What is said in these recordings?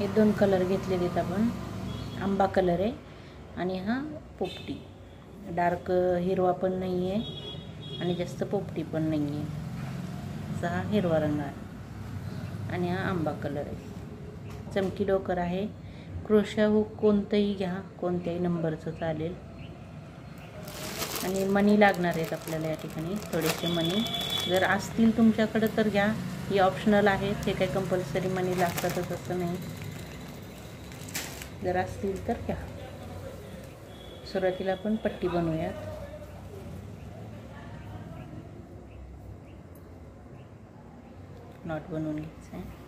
हे दोन कलर घेतलेले आहेत आपण. आंबा कलर आहे आणि हा पोपटी. डार्क हिरवा पण नाही आहे आणि जास्त पोपटी पण नाही आहे. असा हा हिरवा रंग आहे आणि हा आंबा कलर आहे. चमकी डोकर आहे. क्रोशा हुक कोणतंही घ्या, कोणत्याही नंबरचं चालेल. आणि मणी लागणार आहेत आपल्याला या ठिकाणी, थोडेसे मणी. जर असतील तुमच्याकडं तर घ्या, ही ऑप्शनल आहे, ते काही कंपल्सरी मणी लागतातच असं नाही. जर असतील तर घ्या. सुरुवातीला आपण पट्टी बनवूयात. नॉट बनवून घ्यायचं आहे.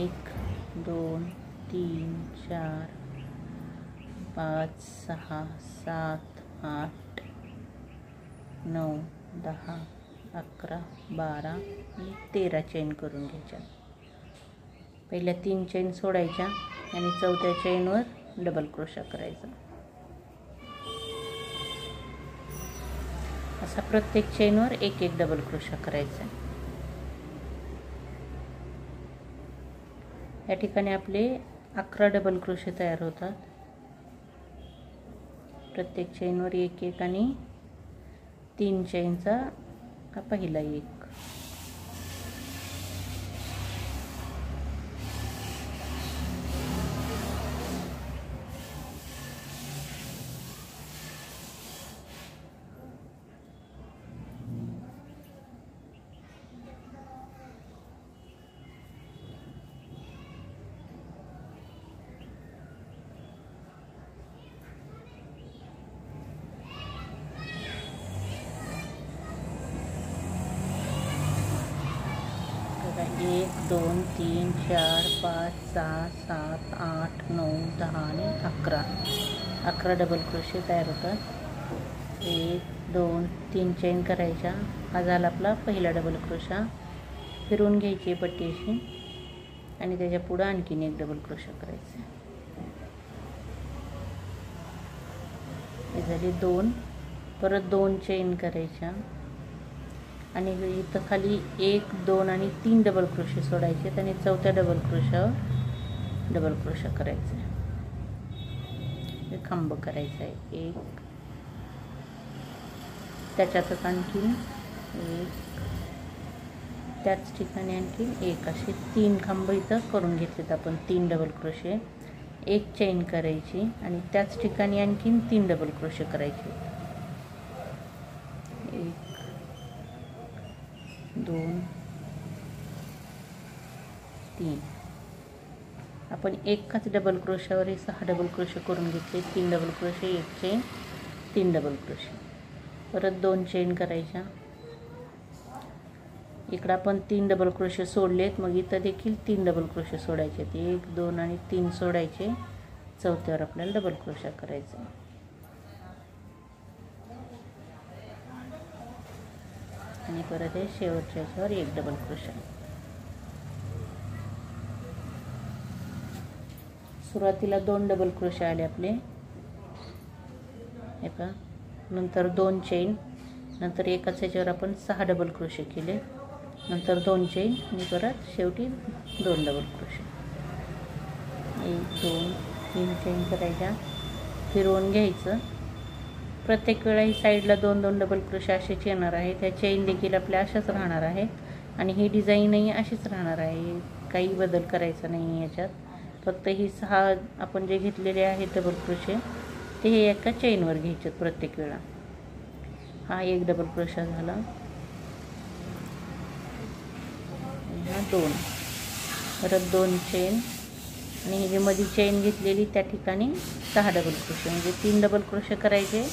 1 2 3 4 5 6 7 8 9 10 11 12 आणि 13 चेन करून घ्यायच्या. पहिल्या 3 चेन सोडायच्या आणि चौथ्या चेनवर डबल क्रोशा करायचा. असा प्रत्येक चेनवर एक एक डबल क्रोशा करायचा. या ठिकाणी आपले 11 डबल क्रोशे तयार होतात. प्रत्येक चेनवर एक एक आणि 3 चेनचा हा पहिला एक. एक 2 3 4 5 6 7 8 9 10 आणि 11 डबल क्रोशे तयार होतात. 1 2 3 चेन करायच्या. हा झाला आपला पहिला डबल क्रोशा. फिरवून घ्यायची पट्टी अशी आणि त्याच्या पुढं आणखीन एक डबल क्रोशा करायचा. हे झाले 2. परत 2 चेन करायच्या आणि इथं खाली 1 2 आणि 3 डबल क्रोशे सोडायचे आणि चौथ्या डबल क्रोशावर डबल क्रोशा करायचा. हे खांब करायचं आहे. 1 त्याच्यातच आणखीन 1, त्याच ठिकाणी आणखीन 1, असे 3 खांब इथं करून घेतलेत आपण. 3 डबल क्रोशे, 1 चेन करायची आणि त्याच ठिकाणी आणखीन 3 डबल क्रोशे करायचे. 1 2 3. आपण एकाच डबल क्रोशावर 6 डबल क्रोशे करून घेतले. 3 double crochet, 1 chain, 3 double crochet. परत 2 चेन करायच्या. इकडं आपण 3 डबल क्रोशे सोडलेत, मग इथं देखील 3 डबल क्रोशे सोडायचे. 1 2 आणि 3 सोडायचे. चौथ्यावर आपल्याला डबल क्रोशा करायचा. आणि परत हे शेवटच्या याच्यावर 1 डबल क्रोशा. सुरुवातीला 2 डबल क्रोशे आले आपले, हे पहा. नंतर 2 चेन, नंतर एकाच याच्यावर आपण 6 डबल क्रोशे केले, नंतर 2 चेन आणि परत शेवटी 2 डबल क्रोशे. 1 2 3 चेन करायच्या. फिरवून घ्यायचं. प्रत्येक वेळा ही साईडला 2 2 डबल क्रोशे असेच येणार आहे. त्या चेन देखील आपल्या अशाच राहणार आहेत आणि ही डिझाईनही अशीच राहणार आहे. काही बदल करायचा नाही याच्यात. फक्त ही 6 आपण जे घेतलेले आहेत डबल क्रोशे, ते हे एका चेनवर घ्यायचे प्रत्येक वेळा. हा 1 डबल क्रोशा झाला. हा 2. परत 2 चेन आणि ही जी मध्ये चेन घेतलेली त्या ठिकाणी 6 डबल क्रोशे, म्हणजे 3 डबल क्रोशे करायचे,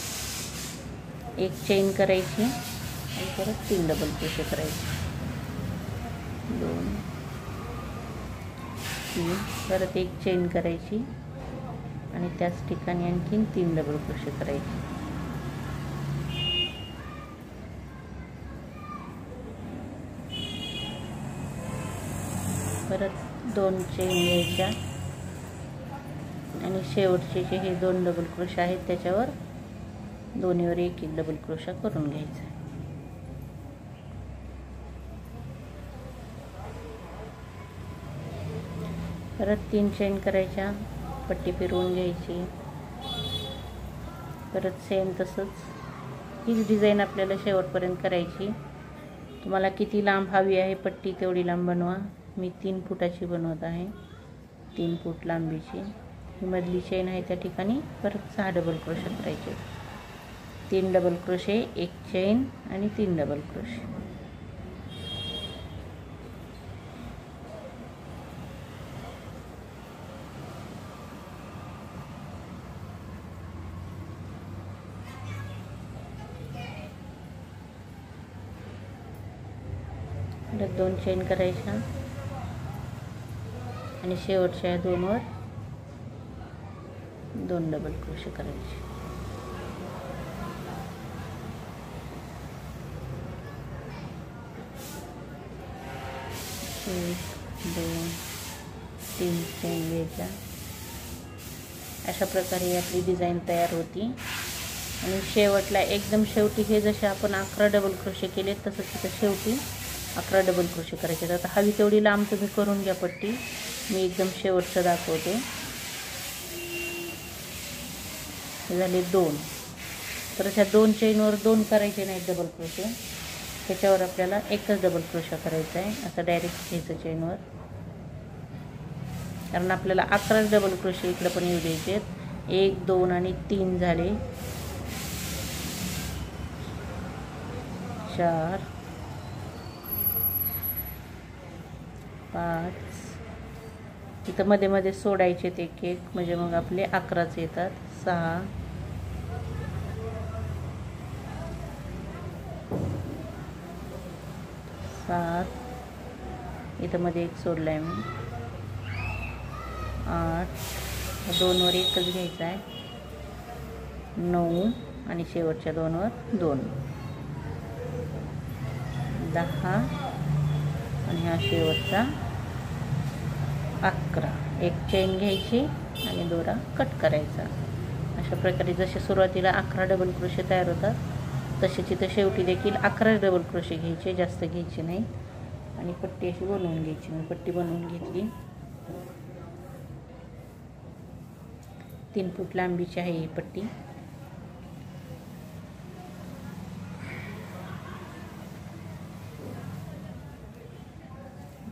1 चेन करायची आणि परत 3 डबल क्रोशे करायचे. 2 3. परत 1 चेन करायची आणि त्याच ठिकाणी आणखीन 3 डबल क्रोशे करायचे. परत 2 चेन घ्यायच्या आणि शेवटचे जे हे 2 डबल क्रोशे आहेत त्याच्यावर दोन्हीवर 1 1 डबल क्रोशा करून घ्यायचा. परत 3 चेन करायच्या, पट्टी फिरवून घ्यायची. परत सेम तसंच हीच डिझाईन आपल्याला शेवटपर्यंत करायची. तुम्हाला किती लांब हवी आहे पट्टी तेवढी लांब बनवा. मी 3 फुटाची बनवत आहे, 3 फूट लांबीची. ही मधली चेन आहे त्या ठिकाणी परत 6 डबल क्रोशे करायचे. 3 डबल क्रोशे, 1 चेन आणि 3 डबल क्रोशे. परत 2 चेन करायच्या आणि शेवटच्या 2 वर 2 डबल क्रोशे करायचे. 1 2 3 चेन घ्यायच्या. अशा प्रकारे आपली डिझाईन तयार होती. आणि शेवटला एकदम शेवटी हे जसे आपण 11 डबल क्रोशे केले तसंच तिथं शेवटी 11 डबल क्रोशे करायचे. आता हवी तेवढी लांब तुम्ही करून घ्या पट्टी. मी एकदम शेवटचं दाखवते. हे झाले 2. तर अशा 2 चेनवर 2 करायचे नाहीत डबल क्रोशे. त्याच्यावर आपल्याला एकच डबल क्रोशा करायचा आहे. असं डायरेक्ट घ्यायचं चेनवर, कारण आपल्याला 11 डबल क्रोशे इकडं पण येऊ द्यायचे. 1 2 आणि 3 झाले. 4 5. इथं मध्ये मध्ये सोडायचे एक एक, म्हणजे मग आपले 11च येतात. 6 7. इथं मध्ये एक सोडलाय मी. 8. 2 वर एकच घ्यायचा आहे. 9 आणि शेवटच्या 2 वर 2. 10 आणि हा शेवटचा 11. एक चेन घ्यायची आणि दोरा कट करायचा. अशा प्रकारे जसे सुरुवातीला 11 डबल क्रोशे तयार होतात तसेच इथं शेवटी देखील 11 डबल क्रोशे घ्यायचे, जास्त घ्यायचे नाही. आणि पट्टी अशी बनवून घ्यायची. मी पट्टी बनवून घेतली. 3 फूट लांबीची आहे ही पट्टी.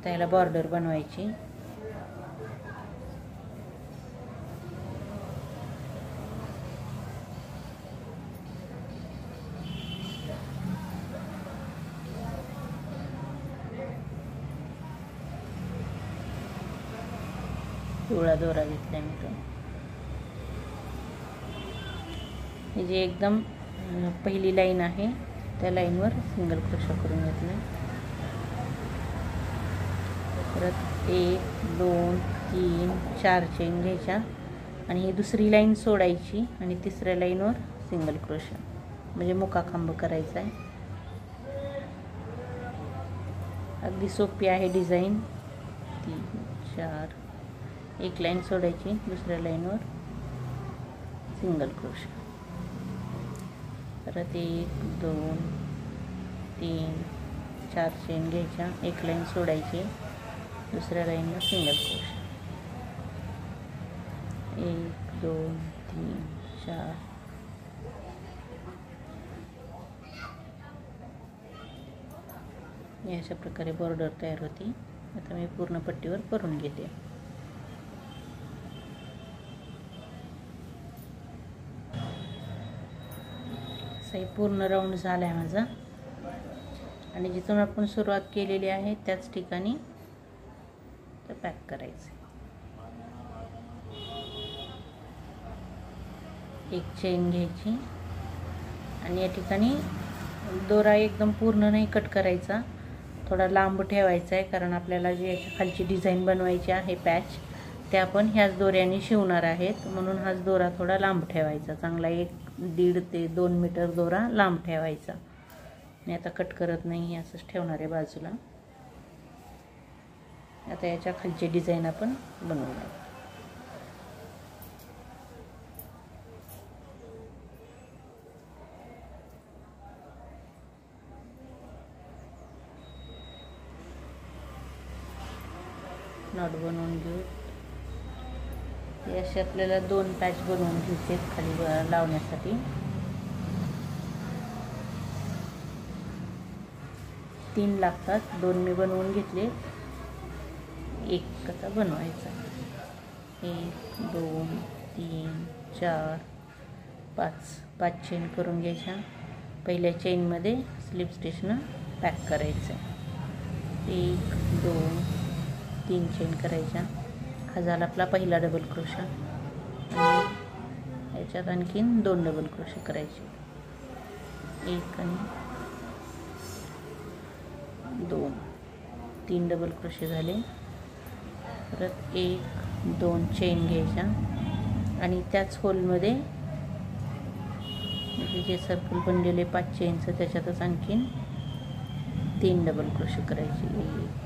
त्याला बॉर्डर बनवायची. पिवळा दोरा घेतला मी तो. ही जी एकदम पहिली लाईन आहे त्या लाईनवर सिंगल क्रोशा करून घेतला. परत 1 2 3 4 चेन घ्यायच्या आणि ही दुसरी लाईन सोडायची आणि तिसऱ्या लाईनवर सिंगल क्रोशा, म्हणजे मुकाखांब करायचा आहे. अगदी सोपी आहे डिझाईन. 3 4. एक लाईन सोडायची, दुसऱ्या लाईनवर सिंगल क्रोशा. परत 1 2 3 4 चेन घ्यायच्या, एक लाईन सोडायची, दुसऱ्या लाईनवर सिंगल क्रोशा. 1 2 3 4. अशा प्रकारे बॉर्डर तयार होती. आता मी पूर्ण पट्टीवर करून घेते. असा पूर्ण राऊंड झाला आहे माझा. आणि जिथून आपण सुरुवात केलेली आहे त्याच ठिकाणी ते पॅक करायचं. एक चेन घ्यायची आणि या ठिकाणी दोरा एकदम पूर्ण नाही कट करायचा, थोडा लांब ठेवायचा आहे, कारण आपल्याला जी याच्या खालची डिझाईन बनवायची आहे पॅच, ते आपण ह्याच दोऱ्याने शिवणार आहेत. म्हणून हाच दोरा थोडा लांब ठेवायचा, चांगला 1.5 ते 2 मीटर दोरा लांब ठेवायचा. मी आता कट करत नाही, असंच ठेवणार आहे बाजूला. आता याच्या खालची डिझाईन आपण बनवूया. नॉट बनवून घेऊ. हे असे आपल्याला 2 पॅच बनवून घ्यायचे खाली लावण्यासाठी. 3 लागतात. 2 मी बनवून घेतले, 1 कसा बनवायचा. 1 2 3 4 5 चेन करून घ्यायच्या. पहिल्या चेनमध्ये स्लिप स्टिचनं पॅक करायचं. 1 2 3 चेन करायच्या. हा झाला आपला पहिला डबल क्रोशा. आणि याच्यात आणखीन 2 डबल क्रोशे करायचे. 1 आणि 2 3 डबल क्रोशे झाले. परत 1 2 चेन घ्यायच्या आणि त्याच होलमध्ये जे सर्कल बनलेले 5 चेनचं त्याच्यातच आणखीन 3 डबल क्रोशे करायचे. 1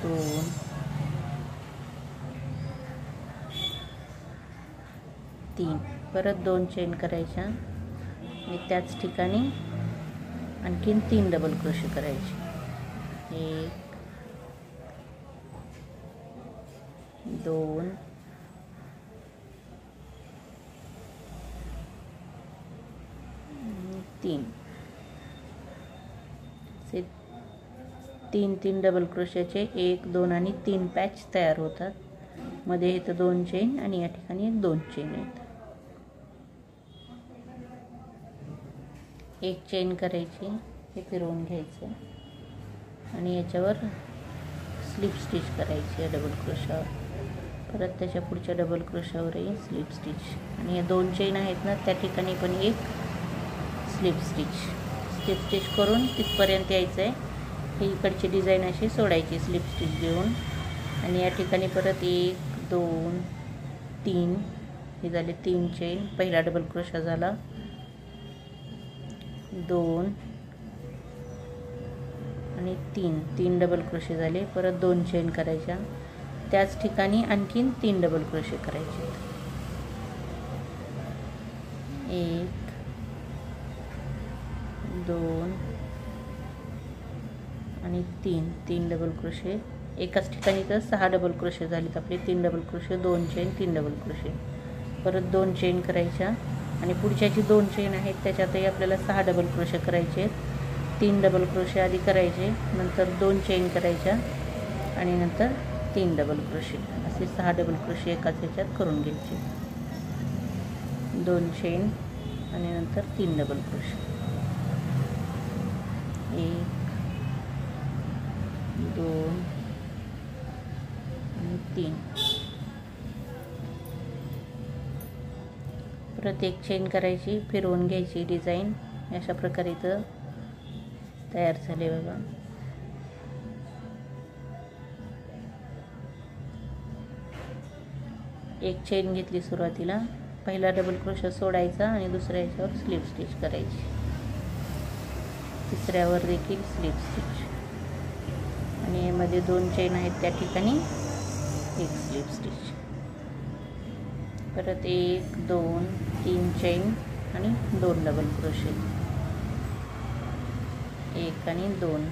2 3 परत 2 चेन करायच्या आणि त्याच ठिकाणी आणखीन 3 डबल क्रोशे करायचे. 1 2 3 से 3 डबल क्रोशाचे 1 2 आणि 3 पॅच तयार होतात. मध्ये इथं 2 चेन आणि या ठिकाणी 2 चेन आहेत. 1 चेन करायची, हे फिरवून घ्यायचं आणि याच्यावर स्लिप स्टिच करायची आहे डबल क्रोशावर. परत त्याच्या पुढच्या डबल क्रोशावरही स्लिप स्टिच आणि या 2 चेन आहेत ना त्या ठिकाणी पण एक स्लिप स्टिच करून तिथपर्यंत यायचं आहे. ही इकडची डिझाईन अशी सोडायची स्लिप स्टिच देऊन. आणि या ठिकाणी परत 1 2 3 हे झाले 3 चेन. पहिला डबल क्रोशा झाला. 2 आणि 3 डबल क्रोशे झाले. परत 2 चेन करायच्या. त्याच ठिकाणी आणखीन 3 डबल क्रोशे करायचे. 1 2 आणि 3 डबल क्रोशे. एकाच ठिकाणी तर 6 डबल क्रोशे झालेत आपले. 3 double crochet, 2 chain, 3 double crochet. परत 2 चेन करायच्या आणि पुढच्या जी 2 चेन आहेत त्याच्यातही आपल्याला 6 डबल क्रोशे करायचे आहेत. 3 डबल क्रोशे आधी करायचे, नंतर 2 चेन करायच्या आणि नंतर 3 डबल क्रोशे. असे 6 डबल क्रोशे एकाच ह्याच्यात करून घ्यायचे. 2 चेन आणि नंतर 3 डबल क्रोशे. 1 2 आणि 3. परत 1 चेन करायची, फिरवून घ्यायची डिझाईन. अशा प्रकारे इथं तयार झाले बघा. एक चेन घेतली सुरुवातीला, पहिला डबल क्रोशा सोडायचा आणि दुसऱ्या याच्यावर स्लिप स्टिच करायची. तिसऱ्यावर देखील स्लिप स्टिच आणि यामध्ये 2 चेन आहेत त्या ठिकाणी 1 स्लिप स्टिच. परत 1 2 3 चेन आणि 2 डबल क्रोशे. 1 आणि 2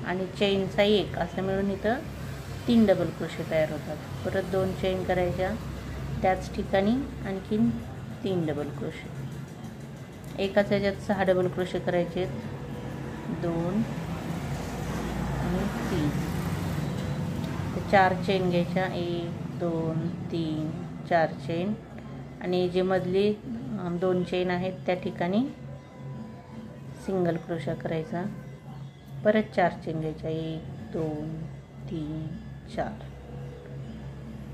आणि चेनचा 1 असं मिळून इथं 3 डबल क्रोशे तयार होतात. परत 2 चेन करायच्या, त्याच ठिकाणी आणखीन 3 डबल क्रोशे. एकाच ह्याच्यात 6 डबल क्रोशे करायचे. 2 आणि 3. 4 चेन घ्यायच्या. 1 2 3 4 चेन आणि जे मधली 2 चेन आहेत त्या ठिकाणी सिंगल क्रोशा करायचा. परत 4 चेन घ्यायच्या. 1 2 3 4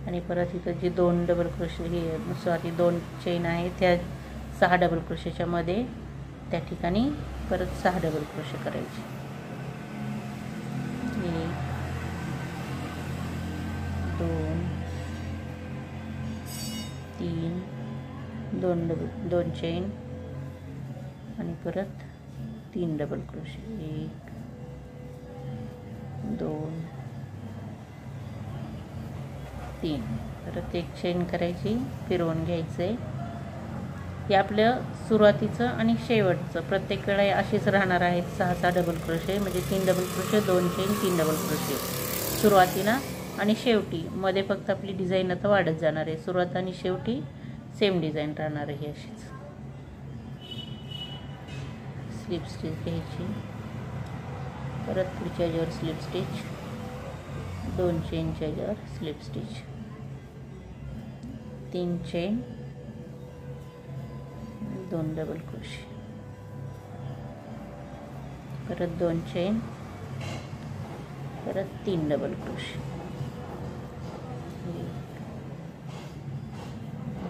आणि परत इथं जे 2 डबल क्रोशे हे 2 चेन आहेत त्या 6 डबल क्रोशेच्या मध्ये त्या ठिकाणी परत 6 डबल क्रोशे करायचे. 1 2 3 2 चेन आणि परत 3 डबल क्रोशे. 1 2 3 परत 1 चेन करायची, फिरवून घ्यायचे. हे आपलं सुरुवातीचं आणि शेवटचं प्रत्येक वेळा अशीच राहणार आहेत. 6 डबल क्रोशे म्हणजे 3 double crochet, 2 chain, 3 double crochet. सुरुवातीला आणि शेवटी मध्ये फक्त आपली डिझाईन आता वाढत जाणार आहे. सुरुवात आणि शेवटी सेम डिझाईन राहणार आहे अशीच. स्लिप स्टिच घ्यायची, परत पुढच्या ह्याच्यावर स्लिप स्टिच, 2 चेनच्या ह्याच्यावर slip stitch, 3 chain, 2 double crochet, परत 2 चेन, परत 3 डबल क्रोशे,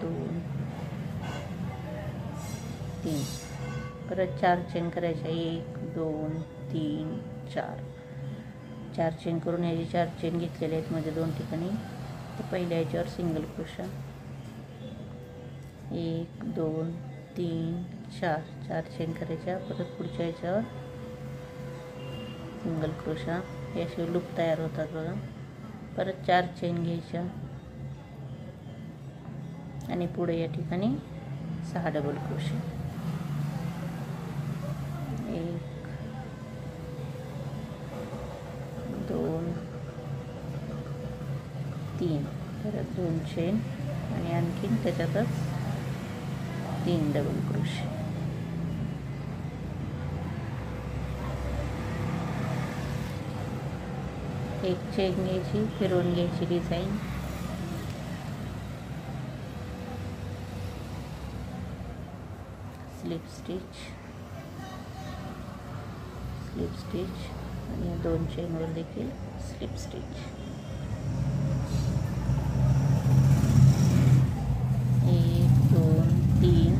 2 3, परत 4 चेन करायच्या, 1 2 3 4 चेन करून याची 4 चेन घेतलेले आहेत मध्ये 2 ठिकाणी. तर पहिल्या याच्यावर सिंगल क्रोशा, 1 2 3 4 चेन करायच्या, परत पुढच्या याच्यावर सिंगल क्रोशा. हे असे लूप तयार होतात बघा. परत 4 चेन घ्यायच्या आणि पुढे या ठिकाणी 6 डबल क्रोशे, 1 2 3, परत 2 चेन आणि आणखीन त्याच्यातच 3 डबल क्रोशे. एक चेन घ्यायची, फिरवून घ्यायची design, slip stitch, slip stitch आणि 2 चेनवर देखील स्लिप स्टिच. 1 2 3,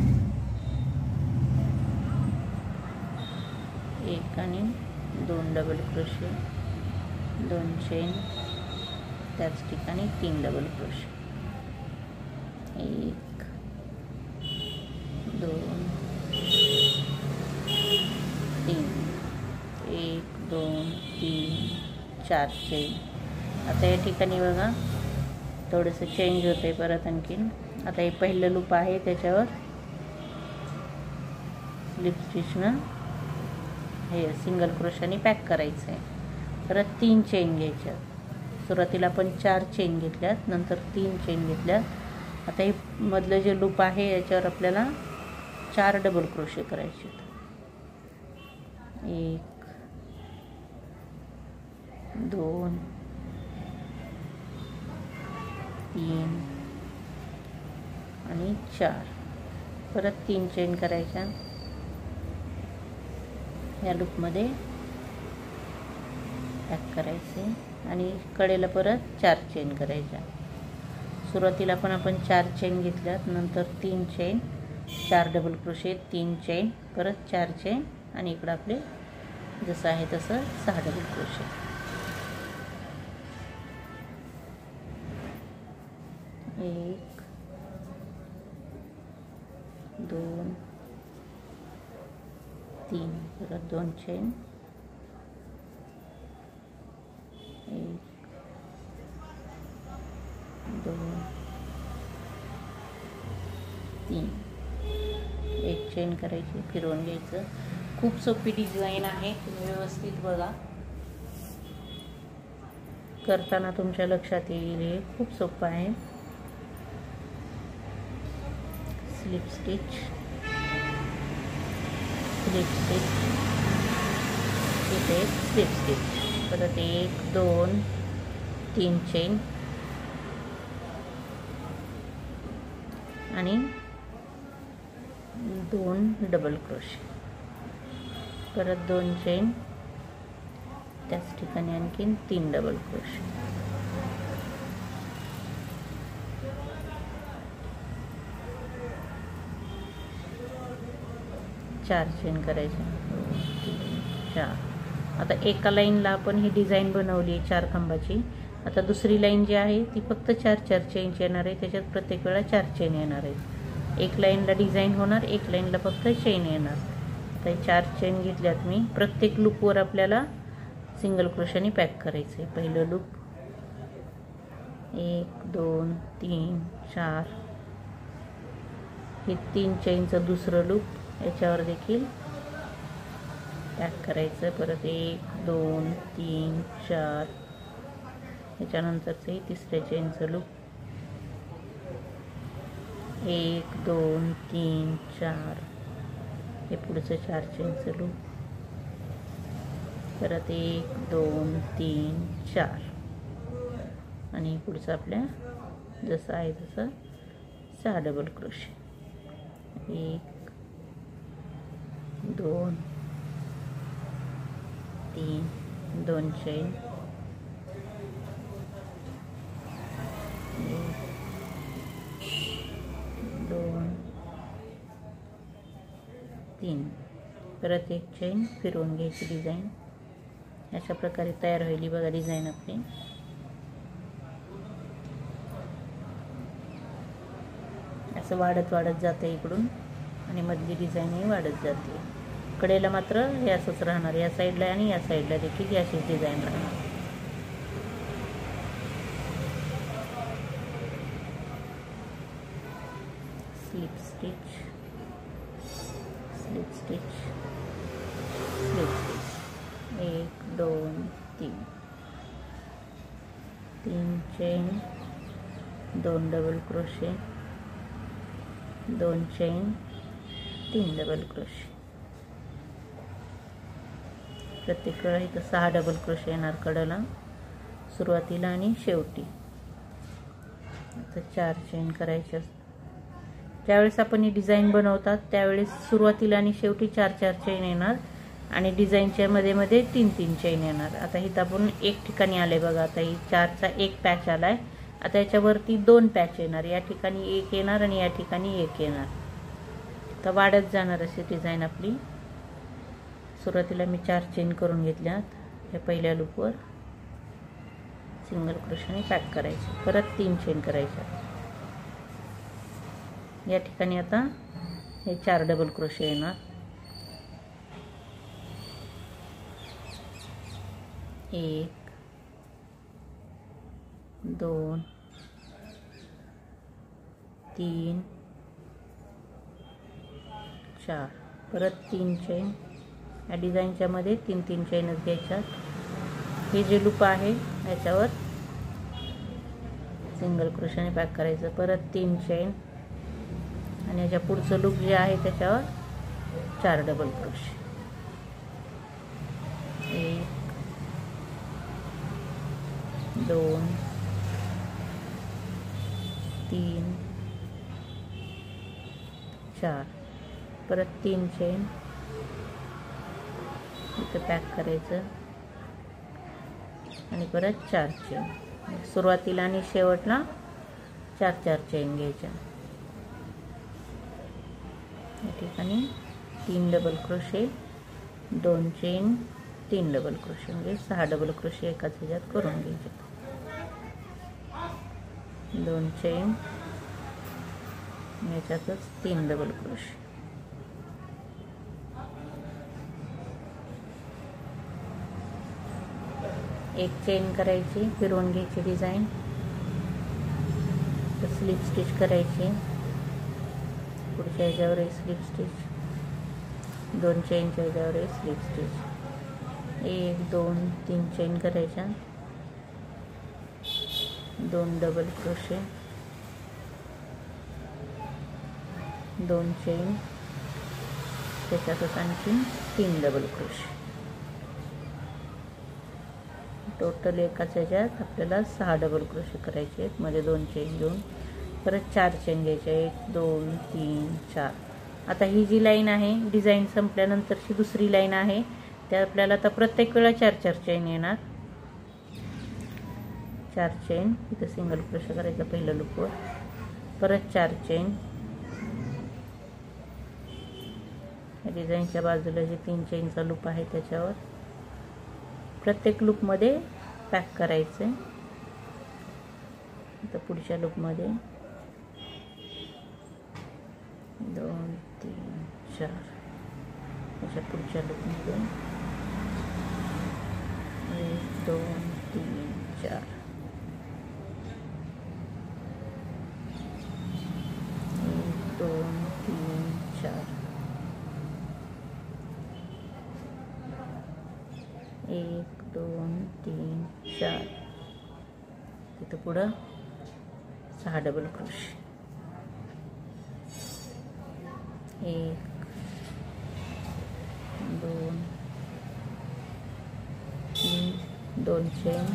1 आणि 2 डबल क्रोशे, 2 चेन, त्याच ठिकाणी 3 डबल क्रोशे, 1 2 3, 1 2 3 4 चेन. आता या ठिकाणी बघा थोडंसं चेंज होते परत आणखीन. आता हे पहिलं लूप आहे त्याच्यावर स्लिप स्टिचनं हे सिंगल क्रोशाने पॅक करायचं आहे. परत 3 चेन घ्यायच्या. सुरुवातीला आपण 4 चेन घेतल्यात, नंतर 3 चेन घेतल्यात. आता हे मधलं जे लूप आहे याच्यावर आपल्याला 4 डबल क्रोशे करायचे. 1 2 3 आणि 4. परत 3 चेन करायच्या या लूपमध्ये पॅक करायचे आणि कडेला परत 4 चेन करायच्या. सुरुवातीला पण आपण 4 चेन घेतल्यात, नंतर 3 चेन, 4 डबल क्रोशे, 3 चेन, परत 4 चेन आणि इकडं आपले जसं आहे तसं 6 डबल क्रोशे. 1 2 3, परत 2 चेन, 1 2 3, 1 चेन करायची, फिरवून घ्यायचं. खूप सोपी डिझाईन आहे, तुम्ही व्यवस्थित बघा. करताना तुमच्या लक्षात येईल, हे खूप सोपं आहे. स्लिप स्टिच, स्लिप स्टिच, इथे स्लिप स्टिच, परत 1 2 3 चेन आणि 2 डबल क्रोशे, परत 2 चेन, त्याच ठिकाणी आणखीन 3 डबल क्रोशे. 4 चेन करायचे, 2 3 4. आता एका लाईनला आपण ही डिझाईन बनवली 4 खांबाची. आता दुसरी लाईन जी आहे ती फक्त 4 चेनची येणार आहे. त्याच्यात प्रत्येक वेळा 4 चेन येणार आहेत. एक लाईनला डिझाईन होणार, एक लाईनला फक्त चेन येणार. आता 4 चेन घेतल्यात मी. प्रत्येक लूपवर आपल्याला सिंगल क्रोशाने पॅक करायचं आहे. पहिलं लूप 1 2 3 4, हे 3 चेनचं दुसरं लूप, याच्यावर देखील पॅक करायचं. परत 1 2 3 4, त्याच्यानंतरचंही तिसऱ्या चेनचं लूप 1 2 3 4 हे पुढचं 4 चेनचं लूप, परत 1 2 3 4 आणि पुढचं आपल्या जसं आहे तसं 6 डबल क्रोशे 1 2 3 2 चेन 2 3 परत 1 चेन फिरवून घ्यायची डिझाईन. अशा प्रकारे तयार होईल बघा डिझाईन आपली. असं वाढत वाढत जाते इकडून आणि मधली डिझाईनही वाढत जाते. कडेला मात्र हे असंच राहणार, या साईडला आणि या साईडला देखील ही अशीच डिझाईन राहणार. Slip stitch slip stitch slip stitch 1 2 3 3 chain 2 double crochet 2 chain 3 double crochet. प्रत्येक वेळा इथं 6 डबल क्रोशे येणार कडेला सुरुवातीला आणि शेवटी. आता 4 चेन करायच्या. ज्यावेळेस आपण ही डिझाईन बनवतात त्यावेळेस सुरुवातीला आणि शेवटी 4 चेन येणार आणि डिझाईनच्या मध्ये मध्ये 3 चेन येणार. आता इथं आपण एक ठिकाणी आले बघा. आता ही 4चा एक पॅच आलाय. आता याच्यावरती 2 पॅच येणार. या ठिकाणी 1 येणार आणि या ठिकाणी 1 येणार. तर वाढत जाणार अशी डिझाईन आपली. सुरुवातीला मी 4 चेन करून घेतल्यात या पहिल्या लूपवर. सिंगल क्रोशाने पॅक करायचे. परत 3 चेन करायच्या. या ठिकाणी आता हे 4 डबल क्रोशे येणार. 1 2 3 4 परत 3 चेन. या डिझाईनच्या मध्ये 3 चेनच घ्यायच्यात. हे जे लूप आहे याच्यावर सिंगल क्रोशाने पॅक करायचं. परत 3 चेन आणि याच्या पुढचं लूप जे आहे त्याच्यावर 4 डबल क्रोशे. 1 2 3 4 परत 3 चेन इथं पॅक करायचं आणि परत 4 चेन. सुरुवातीला आणि शेवटला 4 चेन घ्यायच्या. या ठिकाणी 3 double crochet 2 chain 3 double crochet म्हणजे 6 डबल क्रोशे एकाच ह्याच्यात करून घ्यायचे. 2 चेन याच्यातच 3 डबल क्रोशे. एक चेन करायची, फिरवून घ्यायची डिझाईन. तर स्लिप स्टिच करायची. पुढच्या ह्याच्यावर स्लिप स्टिच. 2 चेनच्या ह्याच्यावर स्लिप स्टिच. 1 2 3 चेन करायच्या. 2 डबल क्रोशे 2 चेन त्याच्यातच आणखी 3 डबल क्रोशे. टोटल एकाच ह्याच्यात आपल्याला 6 डबल क्रोशे करायचे आहेत. मध्ये 2 चेन घेऊन परत 4 चेन घ्यायचे. 1 2 3 4. आता ही जी लाईन आहे डिझाईन संपल्यानंतरची दुसरी लाईन आहे त्या आपल्याला आता प्रत्येक वेळा 4 चेन येणार. 4 चेन इथं सिंगल क्रोशे करायचा पहिल्या लूपवर. परत 4 चेन. डिझाईनच्या बाजूला जे 3 चेनचा लूप आहे त्याच्यावर प्रत्येक लूपमध्ये पॅक करायचे. आता पुढच्या लूपमध्ये 2 3 4 त्याच्या पुढच्या लूपमध्ये 1 2 3 4 1 2 3 4 1 2 3 4 तिथं पुढं 6 डबल क्रोशे, 1 2 3, 2 चेन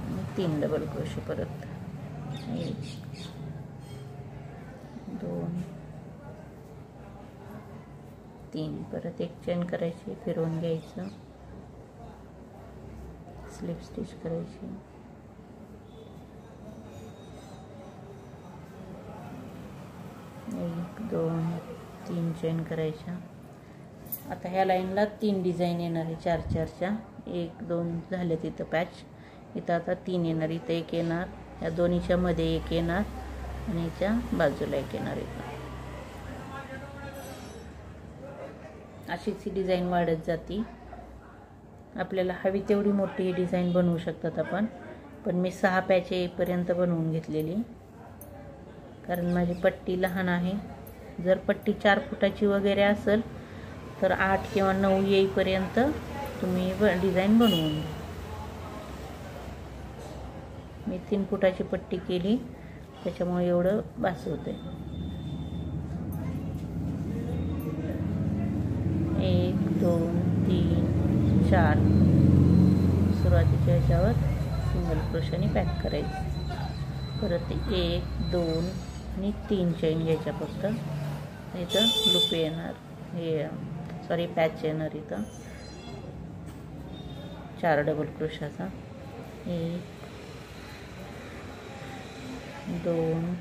आणि 3 डबल क्रोशे, परत 1 2 3, परत एक चेन करायची, फिरवून घ्यायचं, स्लिप स्टिच करायची, 1 2 3 चेन करायच्या. आता ह्या लाईनला 3 डिझाईन येणार आहे 4 4च्या. 1 2 झाले तिथं पॅच. इथं आता 3 येणार, इथं 1 येणार, या दोन्हीच्या मध्ये 1 येणार आणि याच्या बाजूला 1 येणार. इथं अशीच ही डिझाईन वाढत जाते. आपल्याला हवी तेवढी मोठी ही डिझाईन बनवू शकतात आपण, पण मी 6 पॅच येईपर्यंत बनवून घेतलेली, कारण माझी पट्टी लहान आहे. जर पट्टी 4 फुटाची वगैरे असेल तर 8 किंवा 9 येईपर्यंत तुम्ही डिझाईन बनवून घ्या. मी 3 फुटाची पट्टी केली, त्याच्यामुळे एवढं बास होते. 1 2 3 4 सुरुवातीच्या ह्याच्यावर सिंगल क्रोशाने पॅक करायचं. परत 1 2 आणि 3 चेन घ्यायच्या फक्त. इथं लूप येणार, हे सॉरी पॅच येणार. इथं 4 डबल क्रोशाचा, 1 2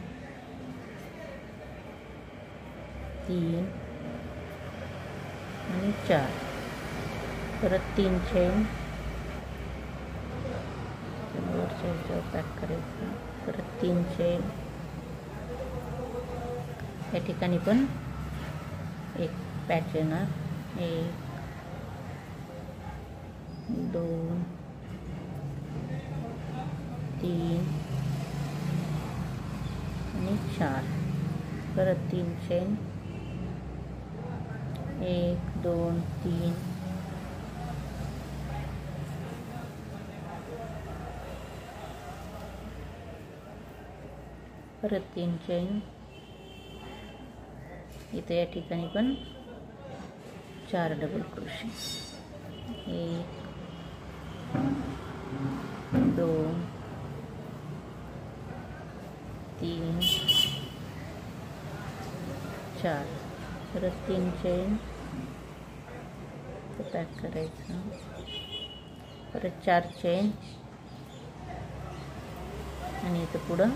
3 आणि 4, परत 3 चेन वरच्या ह्याच्यावर पॅक करायचं. परत 3 चेन, या ठिकाणी पण एक पॅच येणार. 1 2 3 आणि 4, परत 3 चेन, 1 2 3 परत 3 चेन. इथे या ठिकाणी पण 4 डबल क्रोशे, 1 2 3 4, परत 3 चेन पॅक करायचं. परत 4 चेन आणि इथं पुढं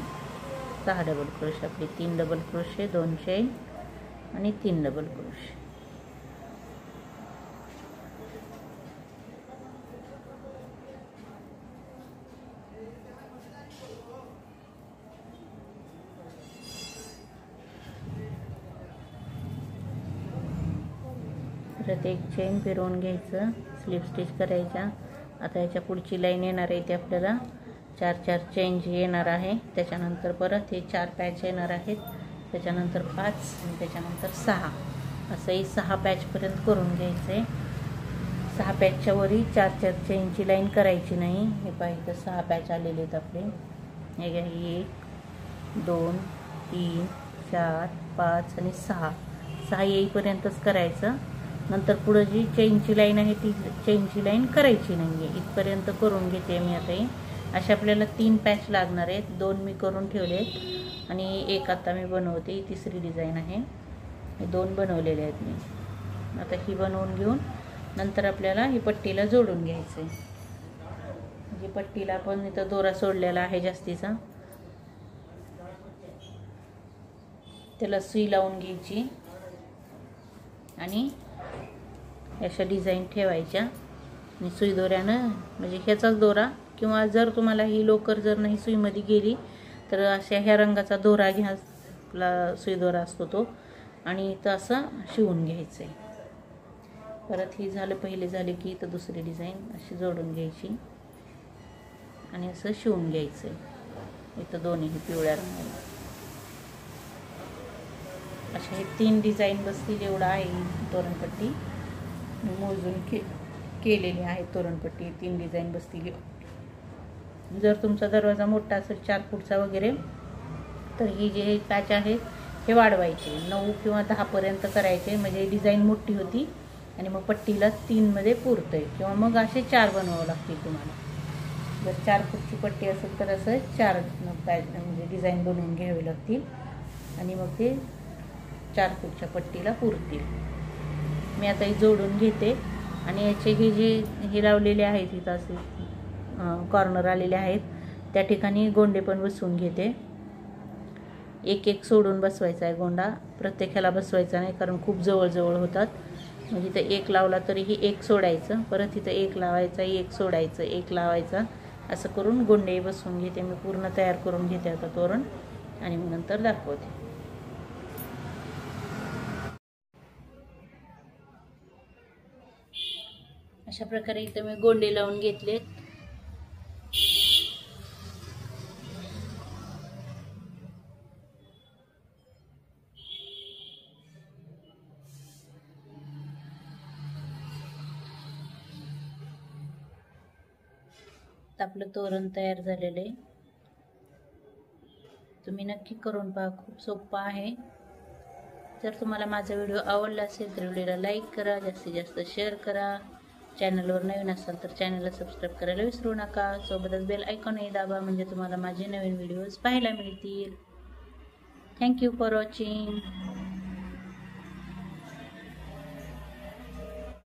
6 डबल क्रोशे. आपली 3 डबल क्रोशे, 2 चेन आणि 3 डबल क्रोशे. परत एक चेन फिरवून घ्यायचं, स्लिप स्टिच करायच्या. आता याच्या पुढची लाईन येणार आहे, ते आपल्याला 4 4 चेंज येणार आहे. त्याच्यानंतर परत हे 4 पॅच येणार आहेत, त्याच्यानंतर 5 आणि त्याच्यानंतर 6, असंही 6 पॅचपर्यंत करून घ्यायचं आहे. 6 पॅचच्या वरी 4 4 चेनची लाईन करायची नाही. हे पाहिजे 6 पॅच आलेले आहेत आपले. हे घ्या, 1 2 3 4 5 आणि 6 येईपर्यंतच करायचं. नंतर पुढं जी चेनची लाईन आहे ती चेनची लाईन करायची नाही आहे. इथपर्यंत करून घेते मी आता. असे आपल्याला 3 पॅच लागणार आहेत. 2 मी करून ठेवले आहेत आणि 1 आता मी बनवते. तिसरी डिझाईन आहे. हे 2 बनवलेले आहेत मी. आता ही बनवून घेऊन नंतर आपल्याला ही पट्टीला जोडून घ्यायचं आहे. म्हणजे पट्टीला आपण इथं दोरा सोडलेला आहे जास्तीचा, त्याला सुई लावून घ्यायची आणि अशा डिझाईन ठेवायच्या आणि सुई दोऱ्यानं, म्हणजे ह्याचाच दोरा, किंवा जर तुम्हाला ही लोकर जर नाही सुईमध्ये गेली तर अशा ह्या रंगाचा दोरा घ्या, आपला सुई दोरा असतो तो, आणि इथं असं शिवून घ्यायचं आहे. परत ही झालं, पहिले झाले की इथं दुसरी डिझाईन अशी जोडून घ्यायची आणि असं शिवून घ्यायचं आहे. इथं दोन्ही पिवळ्या रंगाला अशा हे 3 डिझाईन बसतील एवढा आहे तोरणपट्टी. मोजून केलेली आहे तोरणपट्टी. 3 डिझाईन बसतील. जर तुमचा दरवाजा मोठा असेल 4 फूटचा वगैरे तर ही जे पॅच आहेत हे वाढवायचे 9 किंवा 10 पर्यंत करायचे, म्हणजे डिझाईन मोठी होती आणि मग पट्टीला 3 मध्ये पुरतंय, किंवा मग असे 4 बनवावं लागतील तुम्हाला. जर 4 फूटची पट्टी असेल तर असं 4 पॅच म्हणजे डिझाईन बनवून घ्यावे लागतील आणि मग ते 4 फूटच्या पट्टीला पुरतील. मी आता हे जोडून घेते आणि याचे हे लावलेले आहेत इथं असे कॉर्नर आलेले आहेत त्या ठिकाणी गोंडे पण बसवून घेते. एक एक सोडून बसवायचा आहे गोंडा, प्रत्येकाला बसवायचा नाही कारण खूप जवळ होतात. म्हणजे इथं एक लावला तरीही एक सोडायचं, परत इथं एक लावायचा, एक सोडायचं, एक लावायचा, असं करून गोंडे बसवून घेते. मी पूर्ण तयार करून घेते आता तोरण आणि मग नंतर दाखवते. अशा प्रकारे इथं मी गोंडे लावून घेतलेत. आपलं तोरण तयार झालेलं आहे. तुम्ही नक्की करून पहा, खूप सोपं आहे. जर तुम्हाला माझा व्हिडिओ आवडला असेल तर व्हिडिओला लाईक करा, जास्तीत जास्त शेअर करा. चॅनलवर नवीन असाल तर चॅनलला सबस्क्राईब करायला विसरू नका. सोबतच बेल आयकॉनही दाबा म्हणजे तुम्हाला माझे नवीन व्हिडिओज पाहायला मिळतील. Thank you for watching.